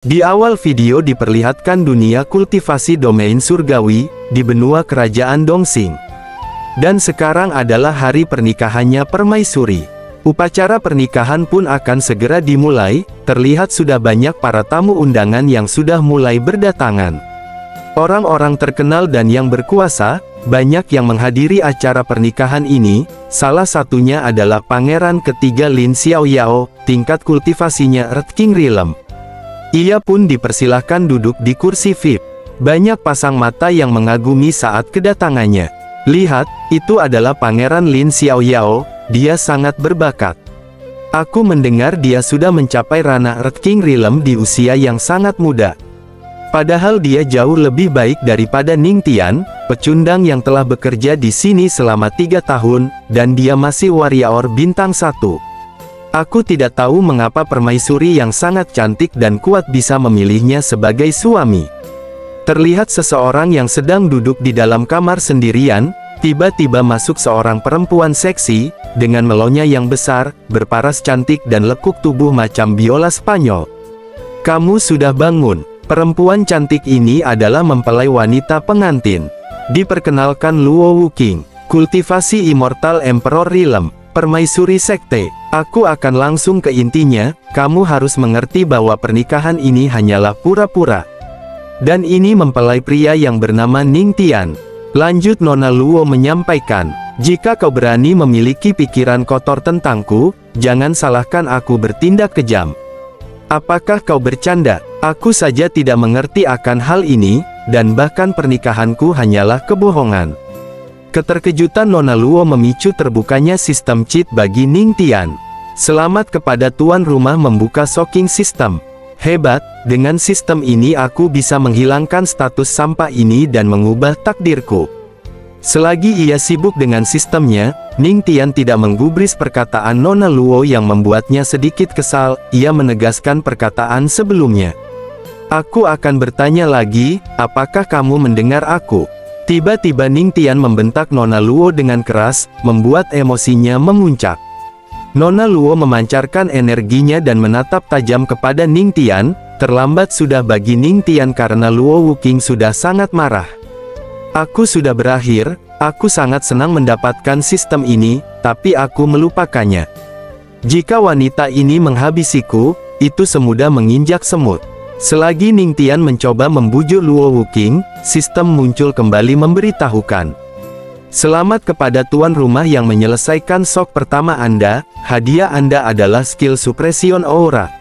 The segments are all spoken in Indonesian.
Di awal video diperlihatkan dunia kultivasi domain surgawi, di benua kerajaan Dongxing. Dan sekarang adalah hari pernikahannya Permaisuri. Upacara pernikahan pun akan segera dimulai, terlihat sudah banyak para tamu undangan yang sudah mulai berdatangan. Orang-orang terkenal dan yang berkuasa, banyak yang menghadiri acara pernikahan ini, salah satunya adalah Pangeran ketiga Lin Xiaoyao, tingkat kultivasinya Earth King Realm. Ia pun dipersilahkan duduk di kursi VIP. Banyak pasang mata yang mengagumi saat kedatangannya. Lihat, itu adalah Pangeran Lin Xiaoyao, dia sangat berbakat. Aku mendengar dia sudah mencapai ranah Earth King Realm di usia yang sangat muda. Padahal dia jauh lebih baik daripada Ning Tian, pecundang yang telah bekerja di sini selama 3 tahun, dan dia masih warrior bintang 1. Aku tidak tahu mengapa permaisuri yang sangat cantik dan kuat bisa memilihnya sebagai suami. Terlihat seseorang yang sedang duduk di dalam kamar sendirian, tiba-tiba masuk seorang perempuan seksi, dengan melonya yang besar, berparas cantik dan lekuk tubuh macam biola Spanyol. Kamu sudah bangun. Perempuan cantik ini adalah mempelai wanita pengantin. Diperkenalkan Luo Wuqing, kultivasi Immortal Emperor Realm, Permaisuri Sekte. Aku akan langsung ke intinya, kamu harus mengerti bahwa pernikahan ini hanyalah pura-pura. Dan ini mempelai pria yang bernama Ning Tian. Lanjut Nona Luo menyampaikan, jika kau berani memiliki pikiran kotor tentangku, jangan salahkan aku bertindak kejam. Apakah kau bercanda? Aku saja tidak mengerti akan hal ini, dan bahkan pernikahanku hanyalah kebohongan. Keterkejutan Nona Luo memicu terbukanya sistem cheat bagi Ning Tian. Selamat kepada tuan rumah membuka shocking system. Hebat, dengan sistem ini aku bisa menghilangkan status sampah ini dan mengubah takdirku. Selagi ia sibuk dengan sistemnya, Ning Tian tidak menggubris perkataan Nona Luo yang membuatnya sedikit kesal. Ia menegaskan perkataan sebelumnya. Aku akan bertanya lagi, apakah kamu mendengar aku? Tiba-tiba Ning Tian membentak Nona Luo dengan keras, membuat emosinya memuncak. Nona Luo memancarkan energinya dan menatap tajam kepada Ning Tian. Terlambat sudah bagi Ning Tian karena Luo Wuqing sudah sangat marah. Aku sudah berakhir, aku sangat senang mendapatkan sistem ini, tapi aku melupakannya. Jika wanita ini menghabisiku, itu semudah menginjak semut. Selagi Ning Tian mencoba membujuk Luo Wuqing, sistem muncul kembali memberitahukan. Selamat kepada tuan rumah yang menyelesaikan shock pertama Anda, hadiah Anda adalah skill suppression aura.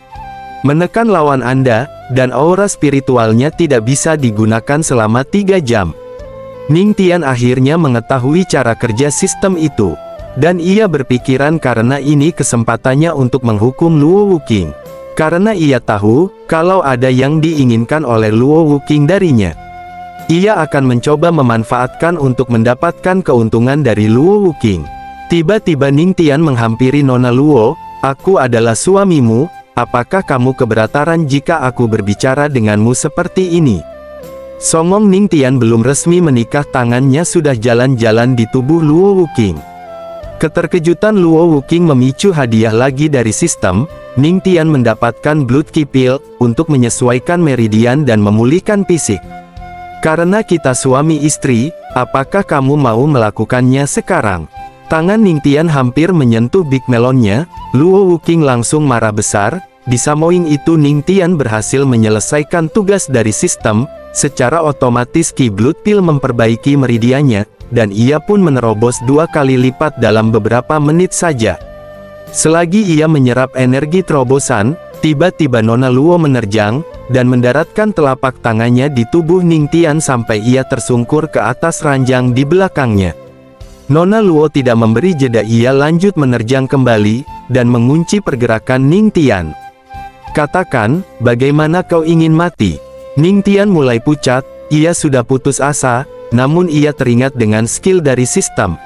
Menekan lawan Anda, dan aura spiritualnya tidak bisa digunakan selama 3 jam. Ning Tian akhirnya mengetahui cara kerja sistem itu. Dan ia berpikiran karena ini kesempatannya untuk menghukum Luo Wuqing. Karena ia tahu, kalau ada yang diinginkan oleh Luo Wuqing darinya, ia akan mencoba memanfaatkan untuk mendapatkan keuntungan dari Luo Wuqing. Tiba-tiba Ning Tian menghampiri Nona Luo, aku adalah suamimu, apakah kamu keberatan jika aku berbicara denganmu seperti ini? Songong Ning Tian belum resmi menikah, tangannya sudah jalan-jalan di tubuh Luo Wuqing. Keterkejutan Luo Wuqing memicu hadiah lagi dari sistem. Ning Tian mendapatkan Blood Key Pill, untuk menyesuaikan meridian dan memulihkan fisik. Karena kita suami istri, apakah kamu mau melakukannya sekarang? Tangan Ning Tian hampir menyentuh Big Melonnya. Luo Wuqing langsung marah besar. Di samoing itu Ning Tian berhasil menyelesaikan tugas dari sistem. Secara otomatis Ki Blood Pill memperbaiki meridiannya, dan ia pun menerobos 2 kali lipat dalam beberapa menit saja. Selagi ia menyerap energi terobosan, tiba-tiba Nona Luo menerjang, dan mendaratkan telapak tangannya di tubuh Ning Tian sampai ia tersungkur ke atas ranjang di belakangnya. Nona Luo tidak memberi jeda, ia lanjut menerjang kembali, dan mengunci pergerakan Ning Tian. Katakan, bagaimana kau ingin mati? Ning Tian mulai pucat, ia sudah putus asa, namun ia teringat dengan skill dari sistem.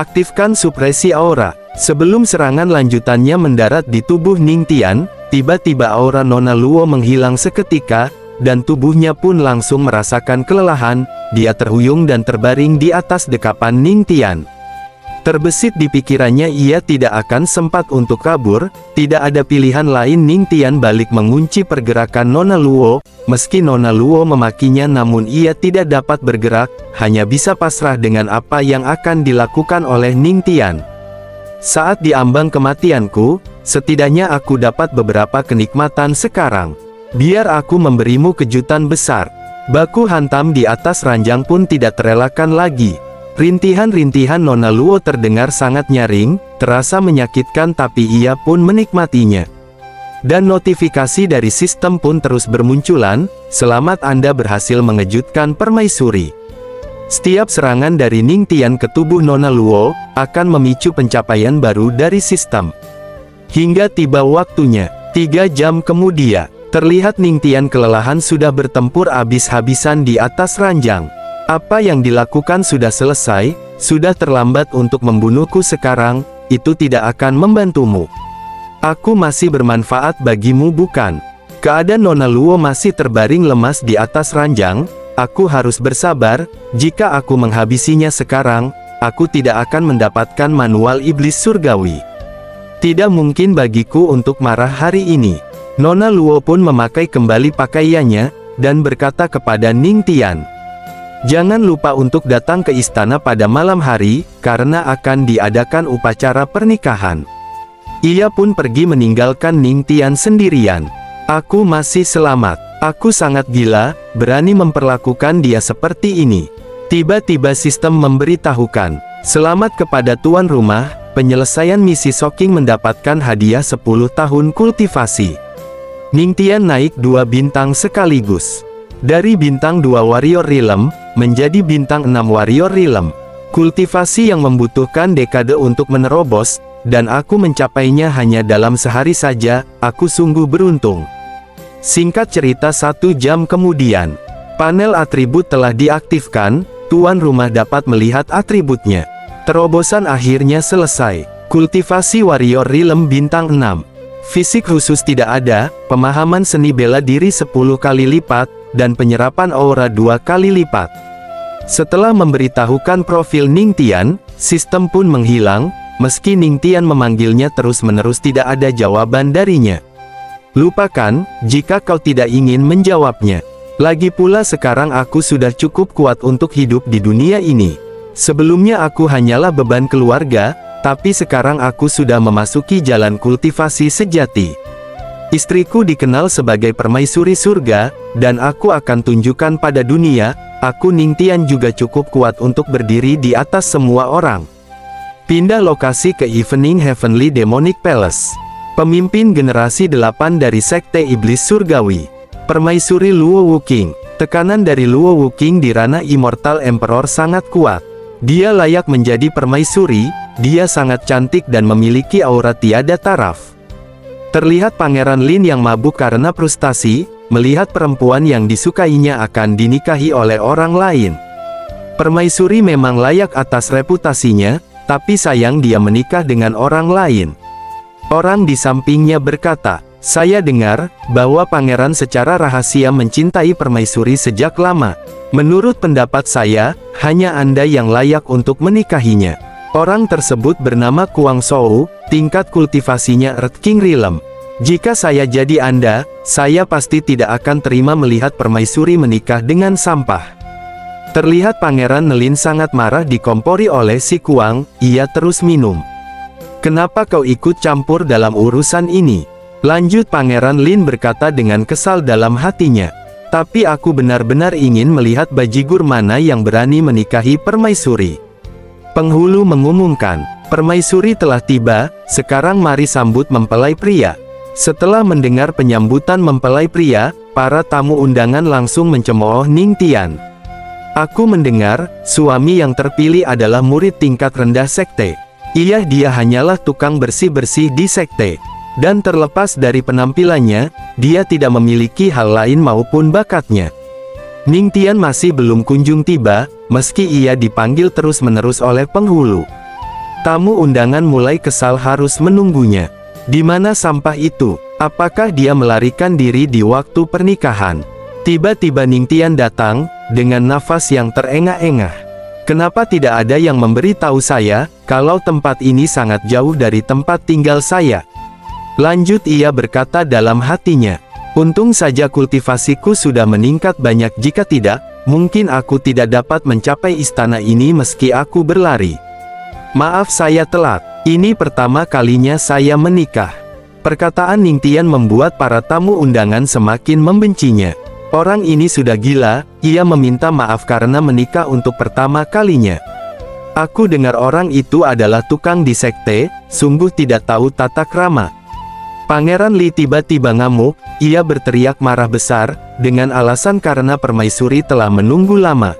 Aktifkan supresi aura. Sebelum serangan lanjutannya mendarat di tubuh Ning Tian, tiba-tiba aura Nona Luo menghilang seketika, dan tubuhnya pun langsung merasakan kelelahan. Dia terhuyung dan terbaring di atas dekapan Ning Tian. Terbesit di pikirannya ia tidak akan sempat untuk kabur, tidak ada pilihan lain. Ning Tian balik mengunci pergerakan Nona Luo, meski Nona Luo memakinya namun ia tidak dapat bergerak, hanya bisa pasrah dengan apa yang akan dilakukan oleh Ning Tian. Saat diambang kematianku, setidaknya aku dapat beberapa kenikmatan sekarang. Biar aku memberimu kejutan besar. Baku hantam di atas ranjang pun tidak terelakkan lagi. Rintihan-rintihan Nona Luo terdengar sangat nyaring, terasa menyakitkan tapi ia pun menikmatinya. Dan notifikasi dari sistem pun terus bermunculan, selamat Anda berhasil mengejutkan permaisuri. Setiap serangan dari Ning Tian ke tubuh Nona Luo, akan memicu pencapaian baru dari sistem. Hingga tiba waktunya, 3 jam kemudian, terlihat Ning Tian kelelahan sudah bertempur habis-habisan di atas ranjang. Apa yang dilakukan sudah selesai, sudah terlambat untuk membunuhku sekarang, itu tidak akan membantumu. Aku masih bermanfaat bagimu bukan? Keadaan Nona Luo masih terbaring lemas di atas ranjang, aku harus bersabar, jika aku menghabisinya sekarang, aku tidak akan mendapatkan manual iblis surgawi. Tidak mungkin bagiku untuk marah hari ini. Nona Luo pun memakai kembali pakaiannya, dan berkata kepada Ning Tian, "Jangan lupa untuk datang ke istana pada malam hari, karena akan diadakan upacara pernikahan." Ia pun pergi meninggalkan Ning Tian sendirian. Aku masih selamat. Aku sangat gila, berani memperlakukan dia seperti ini. Tiba-tiba sistem memberitahukan, "Selamat kepada tuan rumah, penyelesaian misi Soking mendapatkan hadiah 10 tahun kultivasi." Ning Tian naik 2 bintang sekaligus. Dari bintang 2 Warrior Realm, menjadi bintang 6 Warrior Realm. Kultivasi yang membutuhkan dekade untuk menerobos, dan aku mencapainya hanya dalam sehari saja, aku sungguh beruntung. Singkat cerita 1 jam kemudian, panel atribut telah diaktifkan, tuan rumah dapat melihat atributnya. Terobosan akhirnya selesai. Kultivasi Warrior Realm bintang 6. Fisik khusus tidak ada, pemahaman seni bela diri 10 kali lipat, dan penyerapan aura 2 kali lipat. Setelah memberitahukan profil Ning Tian, sistem pun menghilang, meski Ning Tian memanggilnya terus-menerus tidak ada jawaban darinya. Lupakan, jika kau tidak ingin menjawabnya. Lagi pula sekarang aku sudah cukup kuat untuk hidup di dunia ini. Sebelumnya aku hanyalah beban keluarga, tapi sekarang aku sudah memasuki jalan kultivasi sejati. Istriku dikenal sebagai permaisuri surga, dan aku akan tunjukkan pada dunia, aku Ning Tian juga cukup kuat untuk berdiri di atas semua orang. Pindah lokasi ke Evening Heavenly Demonic Palace. Pemimpin generasi 8 dari Sekte Iblis Surgawi. Permaisuri Luo Wuking. Tekanan dari Luo Wuking di ranah Immortal Emperor sangat kuat. Dia layak menjadi permaisuri, dia sangat cantik dan memiliki aura tiada taraf. Terlihat Pangeran Lin yang mabuk karena frustasi, melihat perempuan yang disukainya akan dinikahi oleh orang lain. Permaisuri memang layak atas reputasinya, tapi sayang dia menikah dengan orang lain. Orang di sampingnya berkata, "Saya dengar, bahwa pangeran secara rahasia mencintai permaisuri sejak lama. Menurut pendapat saya, hanya Anda yang layak untuk menikahinya." Orang tersebut bernama Kuang Shou, tingkat kultivasinya Earth King Realm. "Jika saya jadi Anda, saya pasti tidak akan terima melihat permaisuri menikah dengan sampah." Terlihat Pangeran Nelin sangat marah dikompori oleh si Kuang, ia terus minum. "Kenapa kau ikut campur dalam urusan ini?" lanjut Pangeran Lin berkata dengan kesal dalam hatinya. "Tapi aku benar-benar ingin melihat bajigur mana yang berani menikahi permaisuri." Penghulu mengumumkan, "Permaisuri telah tiba, sekarang mari sambut mempelai pria." Setelah mendengar penyambutan mempelai pria, para tamu undangan langsung mencemooh Ning Tian. "Aku mendengar, suami yang terpilih adalah murid tingkat rendah sekte. Dia hanyalah tukang bersih-bersih di sekte. Dan terlepas dari penampilannya, dia tidak memiliki hal lain maupun bakatnya." Ning Tian masih belum kunjung tiba, meski ia dipanggil terus-menerus oleh penghulu. Tamu undangan mulai kesal harus menunggunya. Di mana sampah itu? Apakah dia melarikan diri di waktu pernikahan? Tiba-tiba Ning Tian datang, dengan nafas yang terengah-engah. Kenapa tidak ada yang memberitahu saya, kalau tempat ini sangat jauh dari tempat tinggal saya? Lanjut ia berkata dalam hatinya. Untung saja kultivasiku sudah meningkat banyak, jika tidak, mungkin aku tidak dapat mencapai istana ini meski aku berlari. Maaf saya telat, ini pertama kalinya saya menikah. Perkataan Ningtian membuat para tamu undangan semakin membencinya. Orang ini sudah gila, ia meminta maaf karena menikah untuk pertama kalinya. Aku dengar orang itu adalah tukang di sekte, sungguh tidak tahu tata krama. Pangeran Li tiba-tiba ngamuk, ia berteriak marah besar, dengan alasan karena permaisuri telah menunggu lama.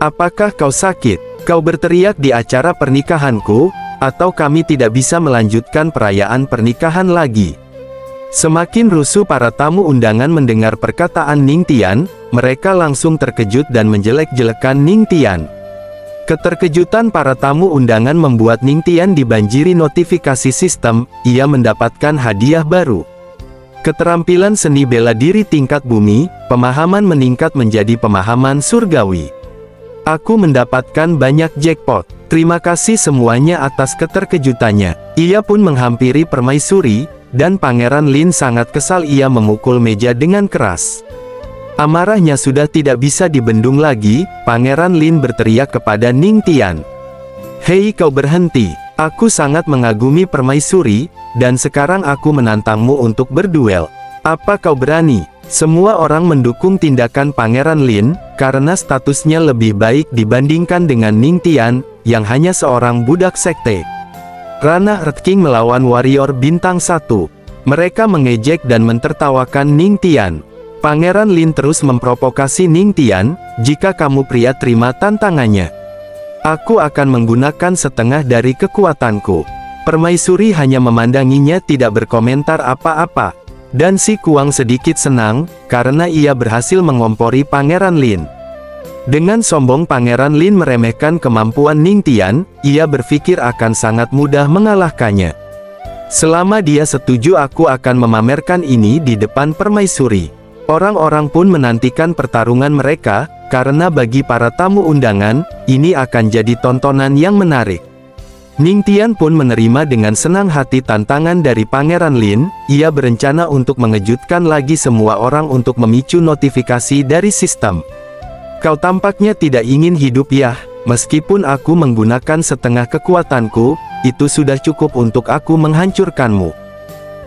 Apakah kau sakit? Kau berteriak di acara pernikahanku, atau kami tidak bisa melanjutkan perayaan pernikahan lagi? Semakin rusuh para tamu undangan mendengar perkataan Ningtian, mereka langsung terkejut dan menjelek-jelekan Ningtian. Keterkejutan para tamu undangan membuat Ningtian dibanjiri notifikasi sistem, ia mendapatkan hadiah baru. Keterampilan seni bela diri tingkat bumi, pemahaman meningkat menjadi pemahaman surgawi. Aku mendapatkan banyak jackpot. Terima kasih semuanya atas keterkejutannya. Ia pun menghampiri permaisuri, dan Pangeran Lin sangat kesal, ia memukul meja dengan keras. Amarahnya sudah tidak bisa dibendung lagi, Pangeran Lin berteriak kepada Ningtian. Hei kau berhenti, aku sangat mengagumi permaisuri, dan sekarang aku menantangmu untuk berduel. Apa kau berani? Semua orang mendukung tindakan Pangeran Lin, karena statusnya lebih baik dibandingkan dengan Ningtian, yang hanya seorang budak sekte. Ranah Earth King melawan warrior bintang 1. Mereka mengejek dan mentertawakan Ningtian. Pangeran Lin terus memprovokasi Ningtian, jika kamu pria terima tantangannya. Aku akan menggunakan setengah dari kekuatanku. Permaisuri hanya memandanginya tidak berkomentar apa-apa. Dan si Kuang sedikit senang, karena ia berhasil mengompori Pangeran Lin. Dengan sombong Pangeran Lin meremehkan kemampuan Ningtian, ia berpikir akan sangat mudah mengalahkannya. Selama dia setuju aku akan memamerkan ini di depan permaisuri. Orang-orang pun menantikan pertarungan mereka, karena bagi para tamu undangan, ini akan jadi tontonan yang menarik. Ningtian pun menerima dengan senang hati tantangan dari Pangeran Lin, ia berencana untuk mengejutkan lagi semua orang untuk memicu notifikasi dari sistem. Kau tampaknya tidak ingin hidup ya, meskipun aku menggunakan setengah kekuatanku, itu sudah cukup untuk aku menghancurkanmu.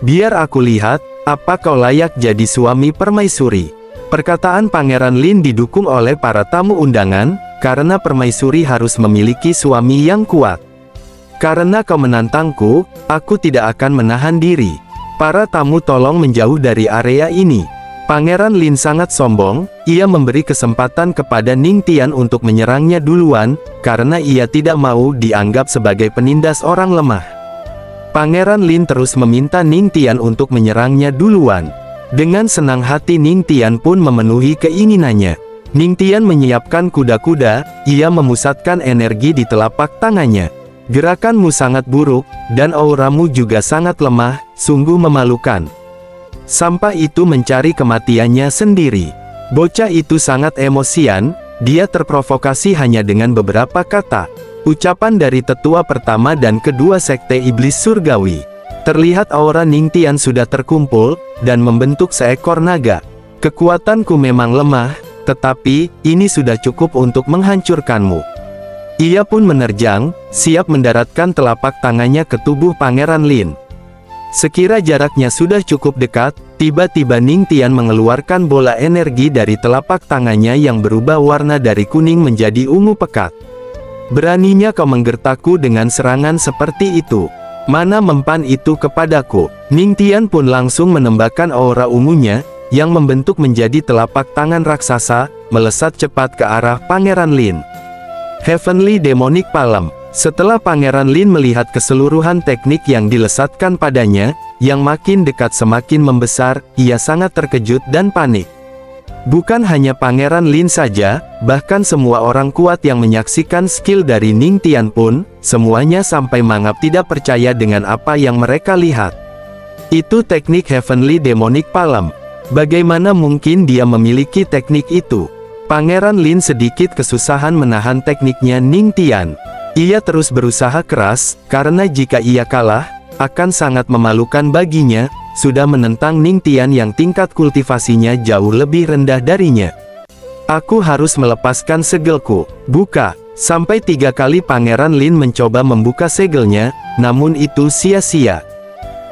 Biar aku lihat, apa kau layak jadi suami permaisuri. Perkataan Pangeran Lin didukung oleh para tamu undangan, karena permaisuri harus memiliki suami yang kuat. Karena kau menantangku, aku tidak akan menahan diri. Para tamu tolong menjauh dari area ini. Pangeran Lin sangat sombong, ia memberi kesempatan kepada Ningtian untuk menyerangnya duluan, karena ia tidak mau dianggap sebagai penindas orang lemah. Pangeran Lin terus meminta Ningtian untuk menyerangnya duluan. Dengan senang hati Ningtian pun memenuhi keinginannya. Ningtian menyiapkan kuda-kuda, ia memusatkan energi di telapak tangannya. Gerakanmu sangat buruk, dan auramu juga sangat lemah, sungguh memalukan. Sampah itu mencari kematiannya sendiri. Bocah itu sangat emosian, dia terprovokasi hanya dengan beberapa kata. Ucapan dari tetua pertama dan kedua sekte iblis surgawi. Terlihat aura Ningtian sudah terkumpul, dan membentuk seekor naga. Kekuatanku memang lemah, tetapi, ini sudah cukup untuk menghancurkanmu. Ia pun menerjang, siap mendaratkan telapak tangannya ke tubuh Pangeran Lin. Sekira jaraknya sudah cukup dekat, tiba-tiba Ningtian mengeluarkan bola energi dari telapak tangannya yang berubah warna dari kuning menjadi ungu pekat. Beraninya kau menggertakku dengan serangan seperti itu. Mana mempan itu kepadaku? Ningtian pun langsung menembakkan aura ungunya, yang membentuk menjadi telapak tangan raksasa, melesat cepat ke arah Pangeran Lin. Heavenly Demonic Palm. Setelah Pangeran Lin melihat keseluruhan teknik yang dilesatkan padanya, yang makin dekat semakin membesar, ia sangat terkejut dan panik. Bukan hanya Pangeran Lin saja, bahkan semua orang kuat yang menyaksikan skill dari Ningtian pun, semuanya sampai mangap tidak percaya dengan apa yang mereka lihat. Itu teknik Heavenly Demonic Palm. Bagaimana mungkin dia memiliki teknik itu? Pangeran Lin sedikit kesusahan menahan tekniknya Ning Tian. Ia terus berusaha keras, karena jika ia kalah, akan sangat memalukan baginya, sudah menentang Ning Tian yang tingkat kultivasinya jauh lebih rendah darinya. Aku harus melepaskan segelku. Buka. Sampai 3 kali Pangeran Lin mencoba membuka segelnya, namun itu sia-sia.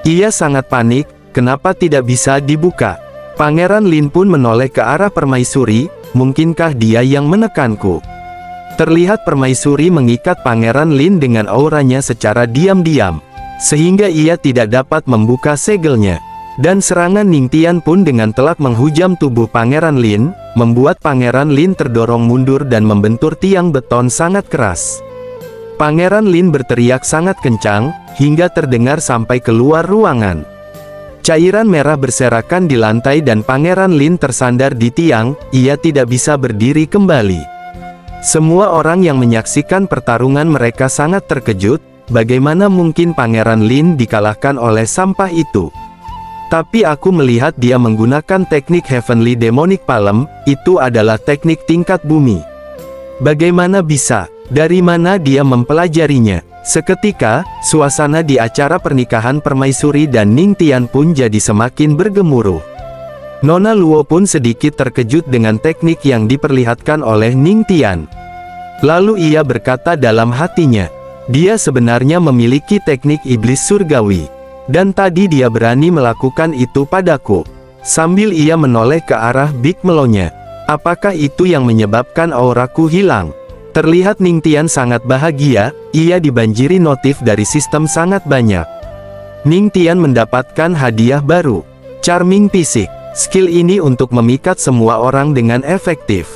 Ia sangat panik, kenapa tidak bisa dibuka? Pangeran Lin pun menoleh ke arah permaisuri, mungkinkah dia yang menekanku? Terlihat permaisuri mengikat Pangeran Lin dengan auranya secara diam-diam, sehingga ia tidak dapat membuka segelnya. Dan serangan Ning Tian pun dengan telak menghujam tubuh Pangeran Lin, membuat Pangeran Lin terdorong mundur dan membentur tiang beton sangat keras. Pangeran Lin berteriak sangat kencang, hingga terdengar sampai keluar ruangan. Cairan merah berserakan di lantai dan Pangeran Lin tersandar di tiang, ia tidak bisa berdiri kembali. Semua orang yang menyaksikan pertarungan mereka sangat terkejut, bagaimana mungkin Pangeran Lin dikalahkan oleh sampah itu. Tapi aku melihat dia menggunakan teknik Heavenly Demonic Palm, itu adalah teknik tingkat bumi. Bagaimana bisa? Dari mana dia mempelajarinya? Seketika, suasana di acara pernikahan permaisuri dan Ning Tian pun jadi semakin bergemuruh. Nona Luo pun sedikit terkejut dengan teknik yang diperlihatkan oleh Ning Tian. Lalu ia berkata dalam hatinya, dia sebenarnya memiliki teknik iblis surgawi. Dan tadi dia berani melakukan itu padaku. Sambil ia menoleh ke arah Big Melonya. Apakah itu yang menyebabkan auraku hilang? Terlihat Ning Tian sangat bahagia, ia dibanjiri notif dari sistem sangat banyak. Ning Tian mendapatkan hadiah baru. Charming Fisik. Skill ini untuk memikat semua orang dengan efektif.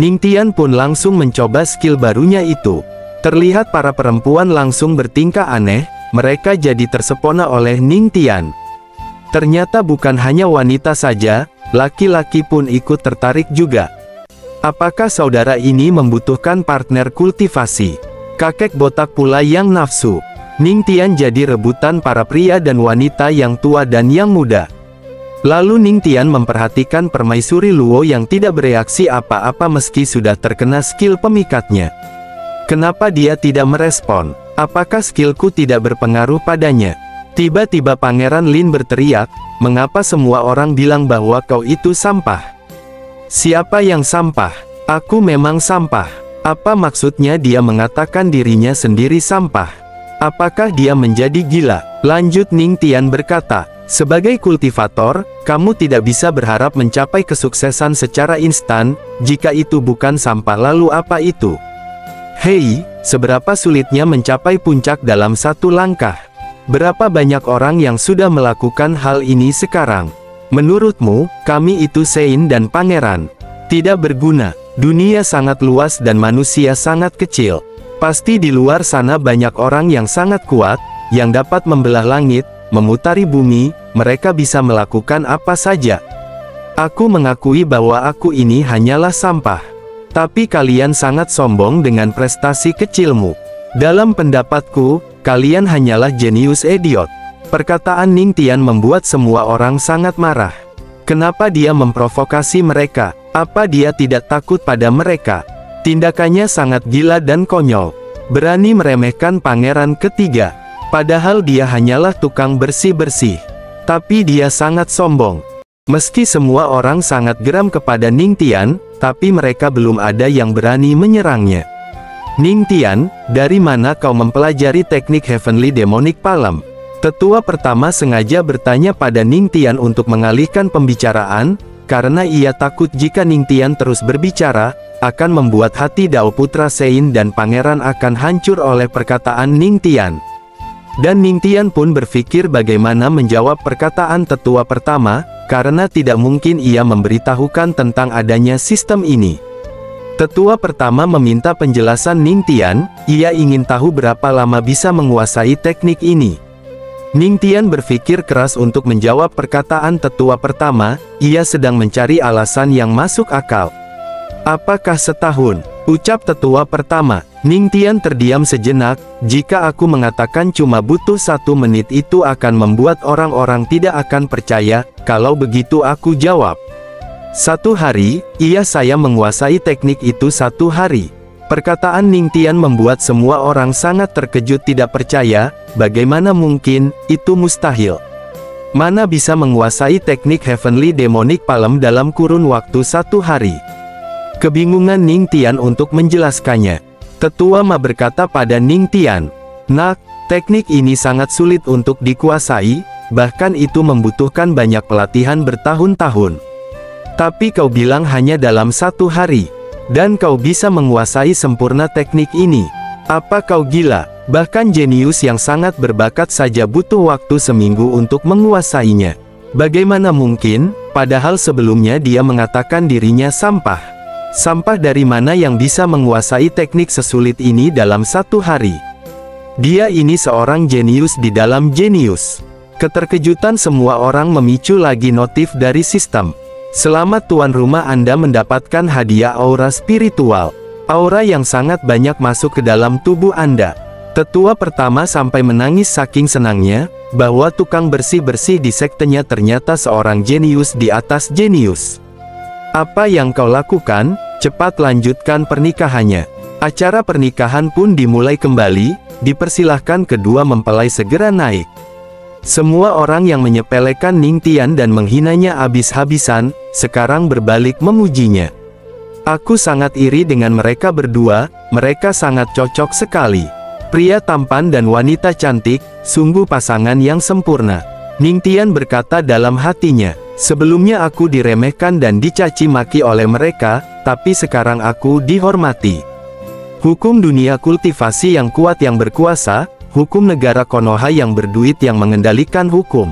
Ning Tian pun langsung mencoba skill barunya itu. Terlihat para perempuan langsung bertingkah aneh. Mereka jadi tersepona oleh Ning Tian. Ternyata bukan hanya wanita saja, laki-laki pun ikut tertarik juga. Apakah saudara ini membutuhkan partner kultivasi? Kakek botak pula yang nafsu. Ning Tian jadi rebutan para pria dan wanita yang tua dan yang muda. Lalu Ning Tian memperhatikan permaisuri Luo yang tidak bereaksi apa-apa meski sudah terkena skill pemikatnya. Kenapa dia tidak merespon? Apakah skillku tidak berpengaruh padanya? Tiba-tiba Pangeran Lin berteriak, mengapa semua orang bilang bahwa kau itu sampah? Siapa yang sampah? Aku memang sampah. Apa maksudnya dia mengatakan dirinya sendiri sampah? Apakah dia menjadi gila? Lanjut Ning Tian berkata, sebagai kultivator, kamu tidak bisa berharap mencapai kesuksesan secara instan, jika itu bukan sampah lalu apa itu? Hei, seberapa sulitnya mencapai puncak dalam satu langkah? Berapa banyak orang yang sudah melakukan hal ini sekarang? Menurutmu, kami itu Sein dan Pangeran? Tidak berguna. Dunia sangat luas dan manusia sangat kecil. Pasti di luar sana banyak orang yang sangat kuat, yang dapat membelah langit, memutari bumi, mereka bisa melakukan apa saja. Aku mengakui bahwa aku ini hanyalah sampah. Tapi kalian sangat sombong dengan prestasi kecilmu. Dalam pendapatku, kalian hanyalah jenius idiot. Perkataan Ning Tian membuat semua orang sangat marah. Kenapa dia memprovokasi mereka? Apa dia tidak takut pada mereka? Tindakannya sangat gila dan konyol. Berani meremehkan pangeran ketiga. Padahal dia hanyalah tukang bersih-bersih. Tapi dia sangat sombong. Meski semua orang sangat geram kepada Ning Tian, tapi mereka belum ada yang berani menyerangnya. Ning Tian, dari mana kau mempelajari teknik Heavenly Demonic Palm? Tetua pertama sengaja bertanya pada Ning Tian untuk mengalihkan pembicaraan, karena ia takut jika Ning Tian terus berbicara, akan membuat hati Dao Putra Sein dan Pangeran akan hancur oleh perkataan Ning Tian. Dan Ning Tian pun berpikir bagaimana menjawab perkataan tetua pertama, karena tidak mungkin ia memberitahukan tentang adanya sistem ini. Tetua pertama meminta penjelasan Ning Tian, ia ingin tahu berapa lama bisa menguasai teknik ini. Ning Tian berpikir keras untuk menjawab perkataan tetua pertama, ia sedang mencari alasan yang masuk akal. Apakah setahun? Ucap tetua pertama. Ning Tian terdiam sejenak, jika aku mengatakan cuma butuh 1 menit itu akan membuat orang-orang tidak akan percaya, kalau begitu aku jawab. 1 hari, iya saya menguasai teknik itu 1 hari. Perkataan Ning Tian membuat semua orang sangat terkejut, tidak percaya, bagaimana mungkin, itu mustahil. Mana bisa menguasai teknik Heavenly Demonic Palm dalam kurun waktu 1 hari. Kebingungan Ning Tian untuk menjelaskannya. Tetua Ma berkata pada Ning Tian, "Nak, teknik ini sangat sulit untuk dikuasai, bahkan itu membutuhkan banyak pelatihan bertahun-tahun. Tapi kau bilang hanya dalam 1 hari, dan kau bisa menguasai sempurna teknik ini. Apa kau gila? Bahkan jenius yang sangat berbakat saja butuh waktu seminggu untuk menguasainya. Bagaimana mungkin, padahal sebelumnya dia mengatakan dirinya sampah. Sampah dari mana yang bisa menguasai teknik sesulit ini dalam 1 hari? Dia ini seorang jenius di dalam jenius." Keterkejutan semua orang memicu lagi notif dari sistem. "Selamat tuan rumah, Anda mendapatkan hadiah aura spiritual. Aura yang sangat banyak masuk ke dalam tubuh Anda." Tetua pertama sampai menangis saking senangnya, bahwa tukang bersih-bersih di sektenya ternyata seorang jenius di atas jenius. "Apa yang kau lakukan? Cepat lanjutkan pernikahannya." Acara pernikahan pun dimulai kembali, dipersilahkan kedua mempelai segera naik. Semua orang yang menyepelekan Ning Tian dan menghinanya habis-habisan, sekarang berbalik memujinya. "Aku sangat iri dengan mereka berdua, mereka sangat cocok sekali. Pria tampan dan wanita cantik, sungguh pasangan yang sempurna." Ning Tian berkata dalam hatinya, "Sebelumnya aku diremehkan dan dicaci maki oleh mereka, tapi sekarang aku dihormati. Hukum dunia kultivasi yang kuat yang berkuasa, hukum negara Konoha yang berduit yang mengendalikan hukum."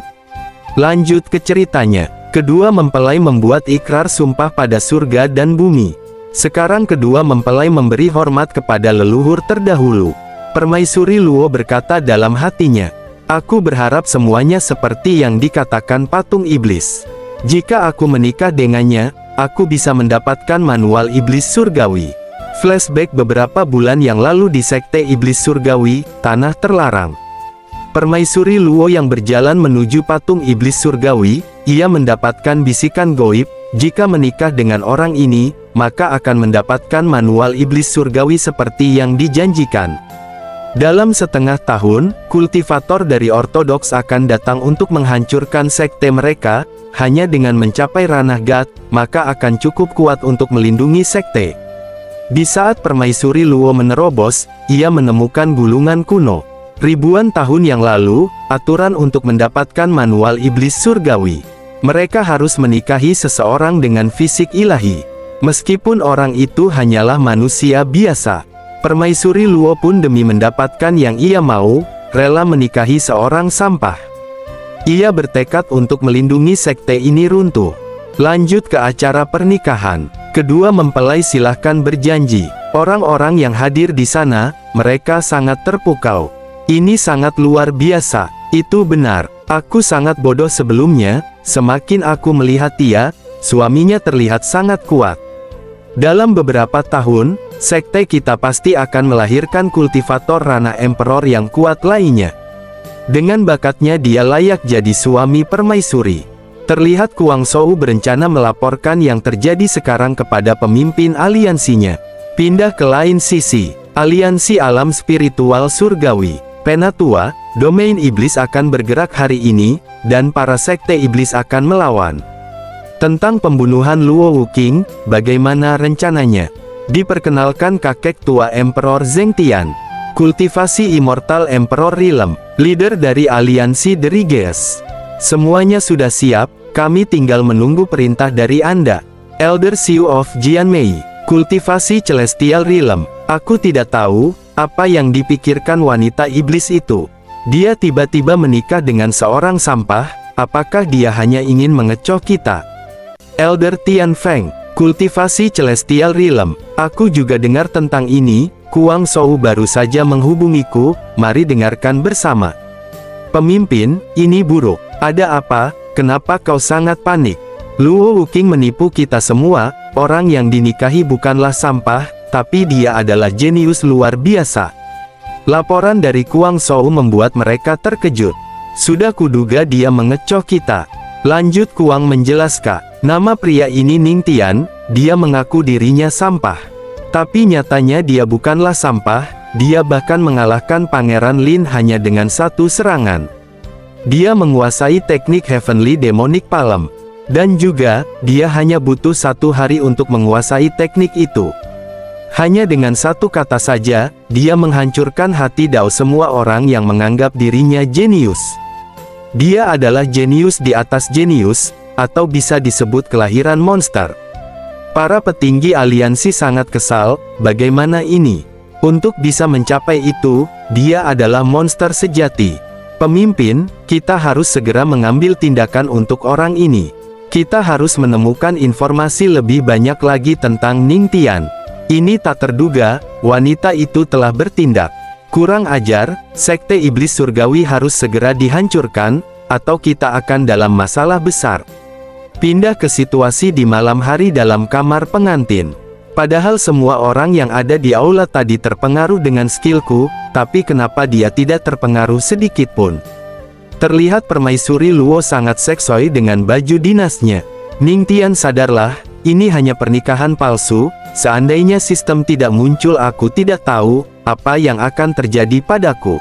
Lanjut ke ceritanya. Kedua mempelai membuat ikrar sumpah pada surga dan bumi. Sekarang kedua mempelai memberi hormat kepada leluhur terdahulu. Permaisuri Luo berkata dalam hatinya, "Aku berharap semuanya seperti yang dikatakan patung iblis. Jika aku menikah dengannya, aku bisa mendapatkan manual iblis surgawi." Flashback beberapa bulan yang lalu di Sekte Iblis Surgawi, Tanah Terlarang. Permaisuri Luo yang berjalan menuju patung iblis surgawi, ia mendapatkan bisikan goib, jika menikah dengan orang ini, maka akan mendapatkan manual iblis surgawi seperti yang dijanjikan. Dalam setengah tahun, kultivator dari ortodoks akan datang untuk menghancurkan sekte mereka, hanya dengan mencapai ranah God, maka akan cukup kuat untuk melindungi sekte. Di saat Permaisuri Luo menerobos, ia menemukan gulungan kuno. Ribuan tahun yang lalu, aturan untuk mendapatkan manual iblis surgawi. Mereka harus menikahi seseorang dengan fisik ilahi. Meskipun orang itu hanyalah manusia biasa. Permaisuri Luo pun demi mendapatkan yang ia mau, rela menikahi seorang sampah. Ia bertekad untuk melindungi sekte ini runtuh. Lanjut ke acara pernikahan. Kedua mempelai silahkan berjanji. Orang-orang yang hadir di sana, mereka sangat terpukau. "Ini sangat luar biasa." "Itu benar. Aku sangat bodoh sebelumnya, semakin aku melihat dia, suaminya terlihat sangat kuat. Dalam beberapa tahun, sekte kita pasti akan melahirkan kultivator Rana Emperor yang kuat lainnya. Dengan bakatnya dia layak jadi suami permaisuri." Terlihat Kuang Shou berencana melaporkan yang terjadi sekarang kepada pemimpin aliansinya. Pindah ke lain sisi, aliansi alam spiritual surgawi. Penatua, domain iblis akan bergerak hari ini, dan para sekte iblis akan melawan. Tentang pembunuhan Luo Wuking, bagaimana rencananya? Diperkenalkan kakek tua Emperor Zheng Tian. Kultivasi Immortal Emperor Realm, leader dari aliansi The Rigeus. Semuanya sudah siap, kami tinggal menunggu perintah dari Anda. Elder Xiu of Jianmei, kultivasi Celestial Realm. Aku tidak tahu, apa yang dipikirkan wanita iblis itu. Dia tiba-tiba menikah dengan seorang sampah, apakah dia hanya ingin mengecoh kita? Elder Tian Feng, kultivasi Celestial Realm. Aku juga dengar tentang ini, Kuang Shou baru saja menghubungiku, mari dengarkan bersama. Pemimpin, ini buruk. Ada apa? Kenapa kau sangat panik? Luo Wuking menipu kita semua, orang yang dinikahi bukanlah sampah, tapi dia adalah jenius luar biasa. Laporan dari Kuang Shou membuat mereka terkejut. Sudah kuduga dia mengecoh kita. Lanjut Kuang menjelaskan, Nama pria ini Ning Tian, dia mengaku dirinya sampah. Tapi nyatanya dia bukanlah sampah, dia bahkan mengalahkan Pangeran Lin hanya dengan satu serangan. Dia menguasai teknik Heavenly Demonic Palm. Dan juga, dia hanya butuh 1 hari untuk menguasai teknik itu. Hanya dengan satu kata saja, dia menghancurkan hati Dao semua orang yang menganggap dirinya jenius. Dia adalah jenius di atas jenius, atau bisa disebut kelahiran monster. Para petinggi aliansi sangat kesal, bagaimana ini? Untuk bisa mencapai itu, dia adalah monster sejati. Pemimpin, kita harus segera mengambil tindakan untuk orang ini. Kita harus menemukan informasi lebih banyak lagi tentang Ning Tian. Ini tak terduga, wanita itu telah bertindak. Kurang ajar, sekte iblis surgawi harus segera dihancurkan, atau kita akan dalam masalah besar. Pindah ke situasi di malam hari dalam kamar pengantin. Padahal semua orang yang ada di aula tadi terpengaruh dengan skillku, tapi kenapa dia tidak terpengaruh sedikit pun? Terlihat permaisuri Luo sangat seksoi dengan baju dinasnya. Ning Tian, sadarlah, ini hanya pernikahan palsu. Seandainya sistem tidak muncul, aku tidak tahu apa yang akan terjadi padaku.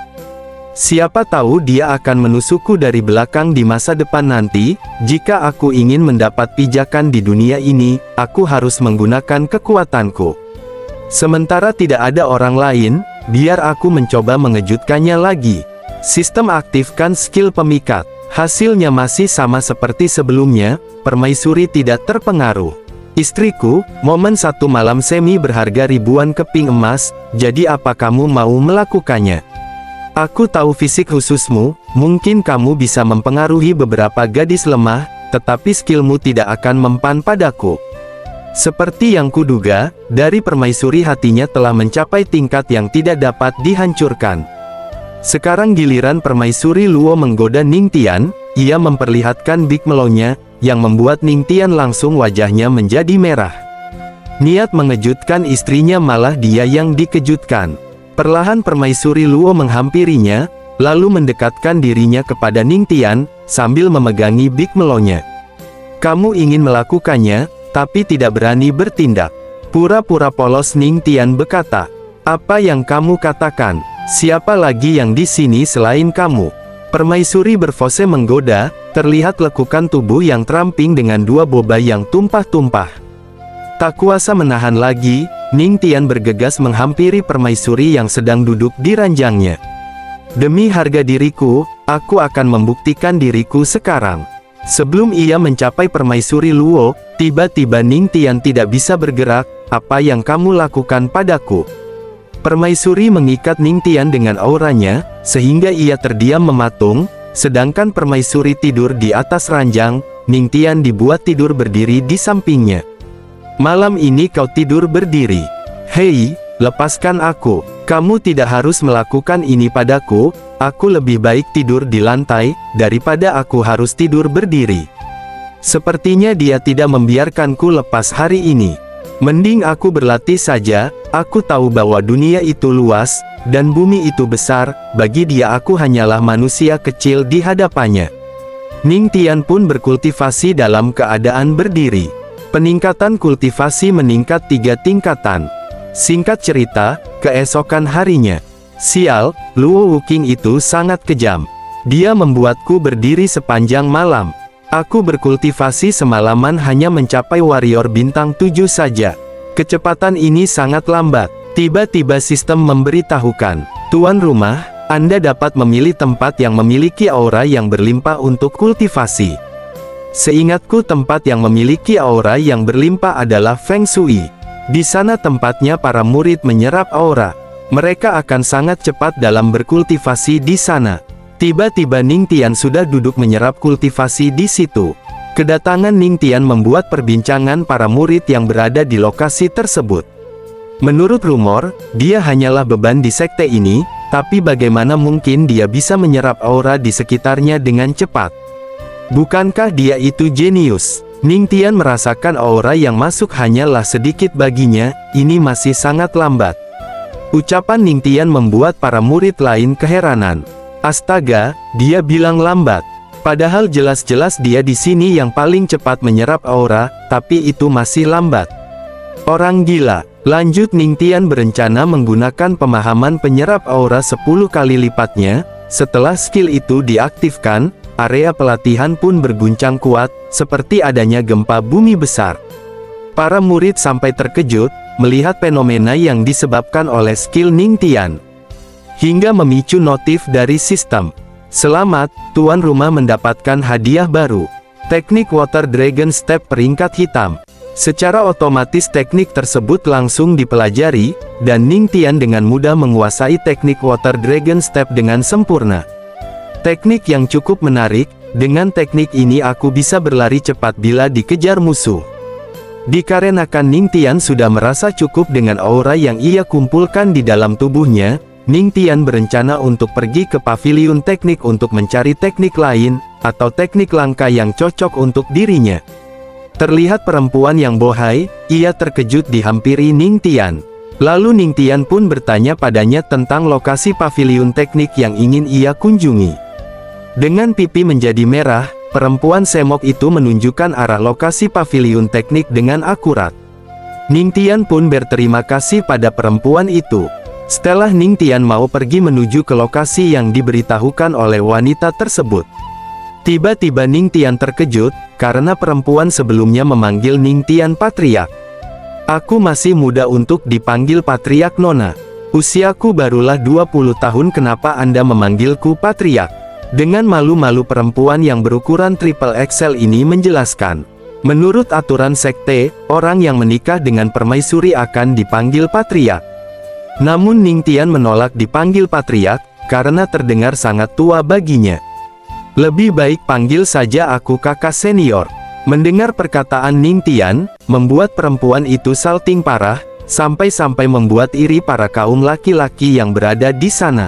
Siapa tahu dia akan menusukku dari belakang di masa depan nanti. Jika aku ingin mendapat pijakan di dunia ini, aku harus menggunakan kekuatanku. Sementara tidak ada orang lain, biar aku mencoba mengejutkannya lagi. Sistem aktifkan skill pemikat. Hasilnya masih sama seperti sebelumnya, permaisuri tidak terpengaruh. Istriku, momen 1 malam semi berharga ribuan keping emas, jadi apa kamu mau melakukannya? Aku tahu fisik khususmu, mungkin kamu bisa mempengaruhi beberapa gadis lemah, tetapi skillmu tidak akan mempan padaku. Seperti yang kuduga, dari permaisuri hatinya telah mencapai tingkat yang tidak dapat dihancurkan. Sekarang giliran permaisuri Luo menggoda Ning Tian, ia memperlihatkan Big Melow-nya, yang membuat Ning Tian langsung wajahnya menjadi merah. Niat mengejutkan istrinya, malah dia yang dikejutkan. Perlahan permaisuri Luo menghampirinya, lalu mendekatkan dirinya kepada Ning Tian, sambil memegangi Big Melow-nya. Kamu ingin melakukannya, tapi tidak berani bertindak. Pura-pura polos, Ning Tian berkata. Apa yang kamu katakan? Siapa lagi yang di sini selain kamu? Permaisuri berpose menggoda, terlihat lekukan tubuh yang teramping dengan 2 boba yang tumpah-tumpah. Tak kuasa menahan lagi, Ning Tian bergegas menghampiri permaisuri yang sedang duduk di ranjangnya. Demi harga diriku, aku akan membuktikan diriku sekarang. Sebelum ia mencapai permaisuri Luo, tiba-tiba Ning Tian tidak bisa bergerak. Apa yang kamu lakukan padaku? Permaisuri mengikat Ning Tian dengan auranya, sehingga ia terdiam mematung, sedangkan permaisuri tidur di atas ranjang, Ning Tian dibuat tidur berdiri di sampingnya. Malam ini kau tidur berdiri. Hei, lepaskan aku. Kamu tidak harus melakukan ini padaku, aku lebih baik tidur di lantai, daripada aku harus tidur berdiri. Sepertinya dia tidak membiarkanku lepas hari ini. Mending aku berlatih saja. Aku tahu bahwa dunia itu luas, dan bumi itu besar, bagi dia aku hanyalah manusia kecil di hadapannya. Ning Tian pun berkultivasi dalam keadaan berdiri. Peningkatan kultivasi meningkat 3 tingkatan. Singkat cerita, keesokan harinya. Sial, Luo Wuking itu sangat kejam. Dia membuatku berdiri sepanjang malam. Aku berkultivasi semalaman hanya mencapai warrior bintang 7 saja. Kecepatan ini sangat lambat. Tiba-tiba sistem memberitahukan, tuan rumah, Anda dapat memilih tempat yang memiliki aura yang berlimpah untuk kultivasi. Seingatku tempat yang memiliki aura yang berlimpah adalah Feng Shui. Di sana tempatnya para murid menyerap aura. Mereka akan sangat cepat dalam berkultivasi di sana. Tiba-tiba Ning Tian sudah duduk menyerap kultivasi di situ. Kedatangan Ning Tian membuat perbincangan para murid yang berada di lokasi tersebut. Menurut rumor, dia hanyalah beban di sekte ini, tapi bagaimana mungkin dia bisa menyerap aura di sekitarnya dengan cepat? Bukankah dia itu jenius? Ning Tian merasakan aura yang masuk hanyalah sedikit baginya, ini masih sangat lambat. Ucapan Ning Tian membuat para murid lain keheranan. Astaga, dia bilang lambat. Padahal jelas-jelas dia di sini yang paling cepat menyerap aura, tapi itu masih lambat. Orang gila. Lanjut, Ningtian berencana menggunakan pemahaman penyerap aura 10 kali lipatnya. Setelah skill itu diaktifkan, area pelatihan pun berguncang kuat, seperti adanya gempa bumi besar. Para murid sampai terkejut, melihat fenomena yang disebabkan oleh skill Ningtian. Hingga memicu notif dari sistem. Selamat, tuan rumah mendapatkan hadiah baru. Teknik Water Dragon Step peringkat hitam. Secara otomatis teknik tersebut langsung dipelajari, dan Ningtian dengan mudah menguasai teknik Water Dragon Step dengan sempurna. Teknik yang cukup menarik, dengan teknik ini aku bisa berlari cepat bila dikejar musuh. Dikarenakan Ningtian sudah merasa cukup dengan aura yang ia kumpulkan di dalam tubuhnya, Ningtian berencana untuk pergi ke paviliun teknik untuk mencari teknik lain, atau teknik langka yang cocok untuk dirinya. Terlihat perempuan yang bohai, ia terkejut dihampiri Ningtian. Lalu Ningtian pun bertanya padanya tentang lokasi paviliun teknik yang ingin ia kunjungi. Dengan pipi menjadi merah, perempuan semok itu menunjukkan arah lokasi paviliun teknik dengan akurat. Ningtian pun berterima kasih pada perempuan itu. Setelah Ningtian mau pergi menuju ke lokasi yang diberitahukan oleh wanita tersebut. Tiba-tiba Ningtian terkejut, karena perempuan sebelumnya memanggil Ningtian Patriark. Aku masih muda untuk dipanggil Patriark Nona. Usiaku barulah 20 tahun, kenapa Anda memanggilku Patriark? Dengan malu-malu perempuan yang berukuran triple XL ini menjelaskan. Menurut aturan sekte, orang yang menikah dengan permaisuri akan dipanggil Patriark. Namun Ningtian menolak dipanggil Patriark, karena terdengar sangat tua baginya. Lebih baik panggil saja aku kakak senior. Mendengar perkataan Ningtian, membuat perempuan itu salting parah, sampai-sampai membuat iri para kaum laki-laki yang berada di sana.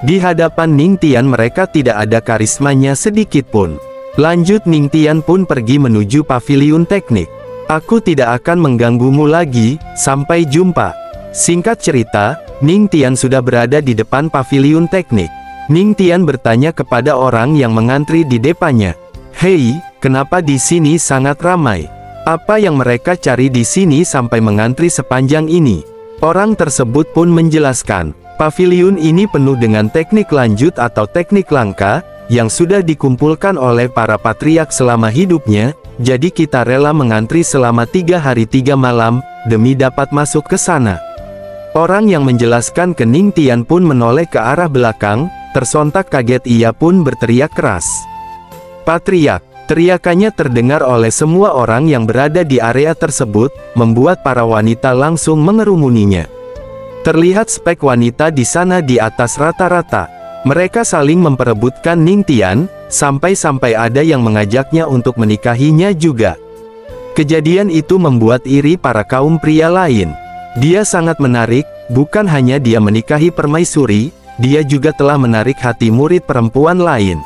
Di hadapan Ningtian mereka tidak ada karismanya sedikitpun. Lanjut, Ningtian pun pergi menuju paviliun teknik. Aku tidak akan mengganggumu lagi, sampai jumpa. Singkat cerita, Ningtian sudah berada di depan paviliun teknik. Ningtian bertanya kepada orang yang mengantri di depannya. Hei, kenapa di sini sangat ramai? Apa yang mereka cari di sini sampai mengantri sepanjang ini? Orang tersebut pun menjelaskan, paviliun ini penuh dengan teknik lanjut atau teknik langka, yang sudah dikumpulkan oleh para patriark selama hidupnya, jadi kita rela mengantri selama 3 hari 3 malam, demi dapat masuk ke sana. Orang yang menjelaskan ke Ningtian pun menoleh ke arah belakang, tersontak kaget ia pun berteriak keras. Patriark! Teriakannya terdengar oleh semua orang yang berada di area tersebut, membuat para wanita langsung mengerumuninya. Terlihat spek wanita di sana di atas rata-rata. Mereka saling memperebutkan Ningtian, sampai-sampai ada yang mengajaknya untuk menikahinya juga. Kejadian itu membuat iri para kaum pria lain. Dia sangat menarik, bukan hanya dia menikahi permaisuri, dia juga telah menarik hati murid perempuan lain.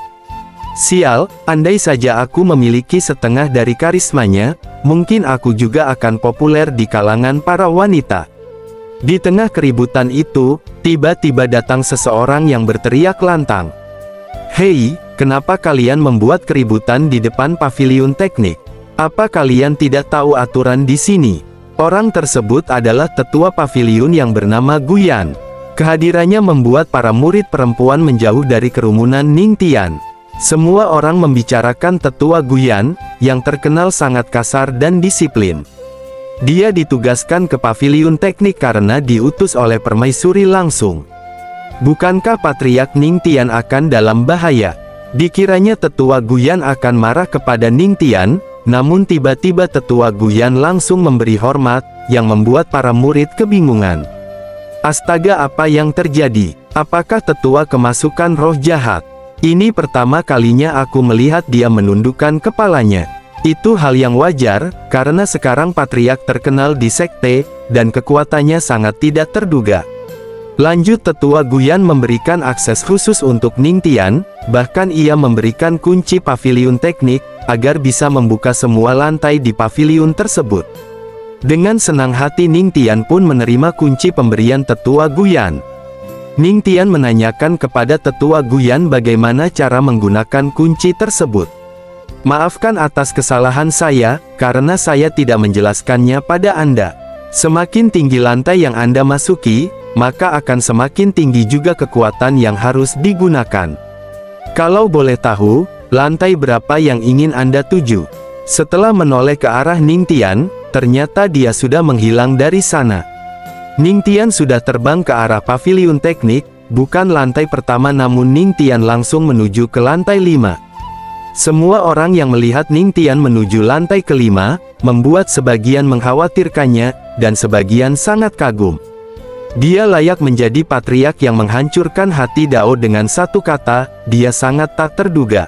Sial, andai saja aku memiliki setengah dari karismanya, mungkin aku juga akan populer di kalangan para wanita. Di tengah keributan itu, tiba-tiba datang seseorang yang berteriak lantang. Hei, kenapa kalian membuat keributan di depan paviliun teknik? Apa kalian tidak tahu aturan di sini? Orang tersebut adalah tetua paviliun yang bernama Guyan. Kehadirannya membuat para murid perempuan menjauh dari kerumunan Ningtian. Semua orang membicarakan tetua Guyan, yang terkenal sangat kasar dan disiplin. Dia ditugaskan ke paviliun teknik karena diutus oleh permaisuri langsung. Bukankah Patriark Ningtian akan dalam bahaya? Dikiranya tetua Guyan akan marah kepada Ningtian, namun tiba-tiba tetua Guyan langsung memberi hormat, yang membuat para murid kebingungan. Astaga, apa yang terjadi? Apakah tetua kemasukan roh jahat? Ini pertama kalinya aku melihat dia menundukkan kepalanya. Itu hal yang wajar, karena sekarang patriark terkenal di sekte, dan kekuatannya sangat tidak terduga. Lanjut, tetua Guyan memberikan akses khusus untuk Ningtian, bahkan ia memberikan kunci paviliun teknik, agar bisa membuka semua lantai di paviliun tersebut. Dengan senang hati Ningtian pun menerima kunci pemberian tetua Guyan. Ning Tian menanyakan kepada Tetua Guyan bagaimana cara menggunakan kunci tersebut. Maafkan atas kesalahan saya, karena saya tidak menjelaskannya pada Anda. Semakin tinggi lantai yang Anda masuki, maka akan semakin tinggi juga kekuatan yang harus digunakan. Kalau boleh tahu, lantai berapa yang ingin Anda tuju? Setelah menoleh ke arah Ning Tian, ternyata dia sudah menghilang dari sana. Ning Tian sudah terbang ke arah paviliun teknik, bukan lantai pertama, namun Ning Tian langsung menuju ke lantai 5. Semua orang yang melihat Ning Tian menuju lantai kelima, membuat sebagian mengkhawatirkannya, dan sebagian sangat kagum. Dia layak menjadi patriark yang menghancurkan hati Dao dengan satu kata, dia sangat tak terduga.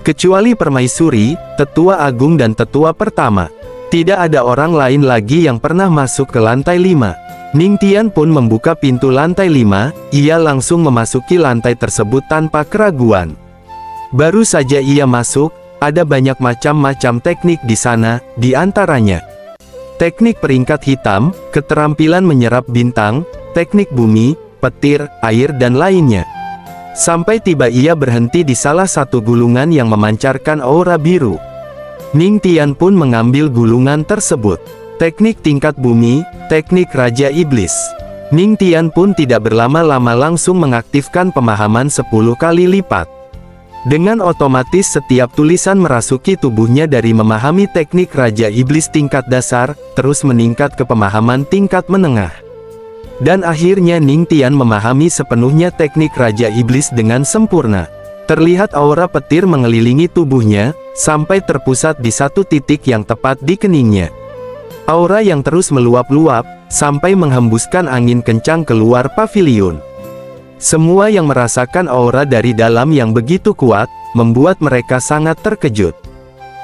Kecuali Permaisuri, Tetua Agung dan Tetua Pertama. Tidak ada orang lain lagi yang pernah masuk ke lantai 5. Ning Tian pun membuka pintu lantai 5, ia langsung memasuki lantai tersebut tanpa keraguan. Baru saja ia masuk, ada banyak macam-macam teknik di sana, di antaranya teknik peringkat hitam, keterampilan menyerap bintang, teknik bumi, petir, air dan lainnya. Sampai tiba ia berhenti di salah satu gulungan yang memancarkan aura biru. Ning Tian pun mengambil gulungan tersebut. Teknik tingkat bumi, teknik Raja Iblis. Ning Tian pun tidak berlama-lama langsung mengaktifkan pemahaman 10 kali lipat. Dengan otomatis setiap tulisan merasuki tubuhnya dari memahami teknik Raja Iblis tingkat dasar, terus meningkat ke pemahaman tingkat menengah. Dan akhirnya Ning Tian memahami sepenuhnya teknik Raja Iblis dengan sempurna. Terlihat aura petir mengelilingi tubuhnya, sampai terpusat di satu titik yang tepat di keningnya. Aura yang terus meluap-luap, sampai menghembuskan angin kencang keluar paviliun. Semua yang merasakan aura dari dalam yang begitu kuat, membuat mereka sangat terkejut.